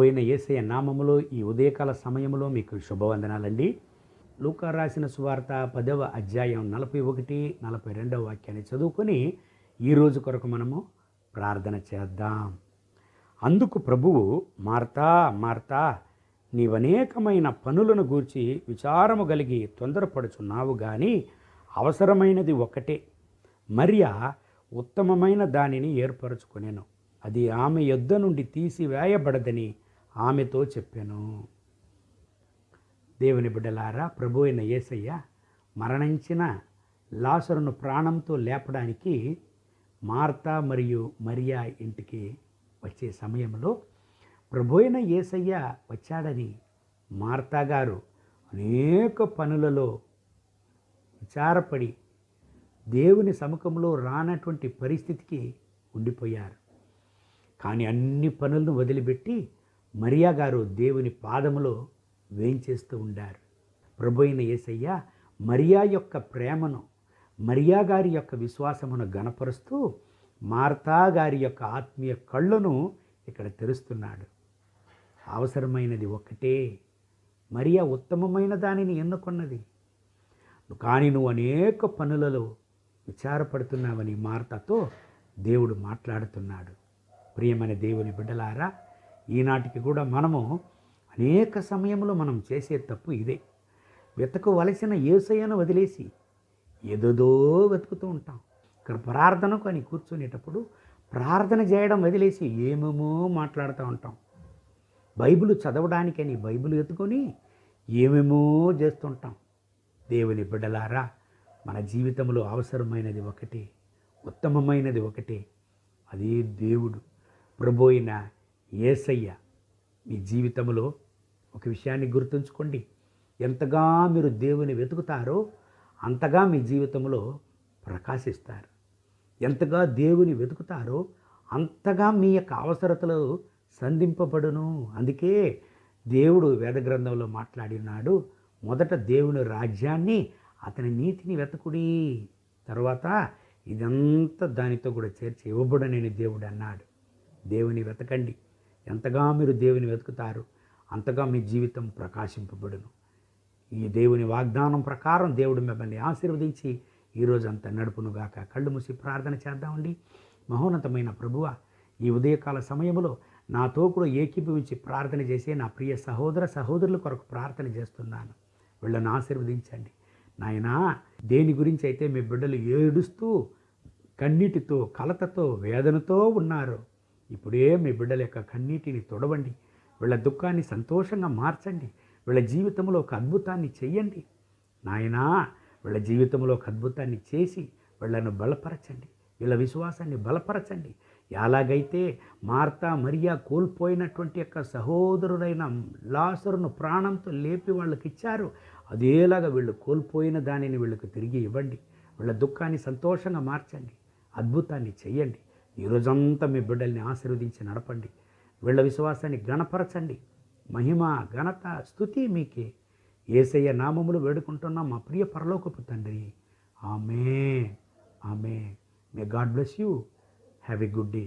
అయిన యేసయ్య నామములో ఈ ఉదయకాల సమయంలో మీకు శుభవందనాలండి. లూకా రాసిన సువార్త 10వ అధ్యాయం 41, 42 వాక్యాన్ని చదువుకొని ఈరోజు కొరకు మనము ప్రార్థన చేద్దాం. అందుకు ప్రభువు, మార్తా మార్తా, నీవనేకమైన పనులను గూర్చి విచారము కలిగి తొందరపడుచున్నావు గాని అవసరమైనది ఒక్కటే. మరియ ఉత్తమమైన దానిని ఏర్పరచుకొనెను, అది ఆమె యొద్ద నుండి తీసివేయబడదని ఆమెతో చెప్పాను. దేవుని బిడ్డలారా, ప్రభు అయిన యేసయ్య మరణించిన లాజరును ప్రాణంతో లేపడానికి మార్తా మరియు మరియా ఇంటికి వచ్చే సమయంలో ప్రభు అయిన యేసయ్య వచ్చాడని మార్తా గారు అనేక పనులలో విచారపడి దేవుని సముఖంలో రానటువంటి పరిస్థితికి ఉండిపోయారు. కానీ అన్ని పనులను వదిలిపెట్టి మరియా గారు దేవుని పాదములో వేంచేస్తూ ఉండారు. ప్రభు అయిన యేసయ్య మరియా యొక్క ప్రేమను, మరియా గారి యొక్క విశ్వాసమును గణపరుస్తూ మార్తా గారి యొక్క ఆత్మీయ కళ్ళను ఇక్కడ తెరుస్తున్నాడు. అవసరమైనది ఒక్కటే. మరియా ఉత్తమమైన దానిని ఎన్నుకున్నది, కానీ నువ్వు అనేక పనులలో విచారపడుతున్నావని మార్తాతో దేవుడు మాట్లాడుతున్నాడు. ప్రియమైన దేవుని బిడ్డలారా, ఈనాటికి కూడా మనము అనేక సమయంలో మనం చేసే తప్పు ఇదే. వెతకవలసిన యేసయ్యను వదిలేసి ఏదోదో వెతుకుతూ ఉంటాం. ఇక్కడ ప్రార్థనకు అని కూర్చునేటప్పుడు ప్రార్థన చేయడం వదిలేసి ఏమేమో మాట్లాడుతూ ఉంటాం. బైబిల్ చదవడానికని బైబిల్ ఎత్తుకొని ఏమేమో చేస్తుంటాం. దేవుని బిడ్డలారా, మన జీవితంలో అవసరమైనది ఒకటే, ఉత్తమమైనది ఒకటే, అదే దేవుడు, ప్రభు అయిన యేసయ్య. మీ జీవితంలో ఒక విషయాన్ని గుర్తుంచుకోండి, ఎంతగా మీరు దేవుని వెతుకుతారో అంతగా మీ జీవితంలో ప్రకాశిస్తారు. ఎంతగా దేవుని వెతుకుతారో అంతగా మీ యొక్క అవసరతలు సంధింపబడును. అందుకే దేవుడు వేద గ్రంథంలో మాట్లాడినాడు, మొదట దేవుని రాజ్యాన్ని, అతని నీతిని వెతకుడి, తర్వాత ఇదంతా దానితో కూడా చేర్చి ఇవ్వబడనని దేవుడు అన్నాడు. దేవుని వెతకండి. ఎంతగా మీరు దేవుని వెతుకుతారు అంతగా మీ జీవితం ప్రకాశింపబడును. ఈ దేవుని వాగ్దానం ప్రకారం దేవుడు మిమ్మల్ని ఆశీర్వదించి ఈరోజంతా నడుపునుగాక. కళ్ళు మూసి ప్రార్థన చేద్దామండి. మహోన్నతమైన ప్రభువా, ఈ ఉదయకాల సమయంలో నాతో కూడా ఏకీభవించి ప్రార్థన చేసే నా ప్రియ సహోదర సహోదరుల కొరకు ప్రార్థన చేస్తున్నాను. వీళ్ళని ఆశీర్వదించండి నాయనా. దేని గురించి అయితే మీ బిడ్డలు ఏడుస్తూ కన్నీటితో, కలతతో, వేదనతో ఉన్నారు, ఇప్పుడే మీ బిడ్డల యొక్క కన్నీటిని తొడవండి. వీళ్ళ దుఃఖాన్ని సంతోషంగా మార్చండి. వీళ్ళ జీవితంలో ఒక అద్భుతాన్ని చెయ్యండి నాయనా. వీళ్ళ జీవితంలో ఒక అద్భుతాన్ని చేసి వీళ్ళను బలపరచండి, వీళ్ళ విశ్వాసాన్ని బలపరచండి. ఎలాగైతే మార్తా మరియా కోల్పోయినటువంటి యొక్క సహోదరుడైన లాజరును ప్రాణంతో లేపి వాళ్ళకి ఇచ్చారు, అదేలాగా వీళ్ళు కోల్పోయిన దానిని వీళ్ళకి తిరిగి ఇవ్వండి. వీళ్ళ దుఃఖాన్ని సంతోషంగా మార్చండి, అద్భుతాన్ని చెయ్యండి. ఈరోజంతా మీ బిడ్డల్ని ఆశీర్వదించి నడపండి. వీళ్ళ విశ్వాసాన్ని గణపరచండి. మహిమ, ఘనత, స్తుతి మీకే. యేసయ్య నామములు వేడుకుంటున్నాం మా ప్రియ పరలోకపు తండ్రి. ఆమేన్, ఆమేన్. May God bless you. Have a good day.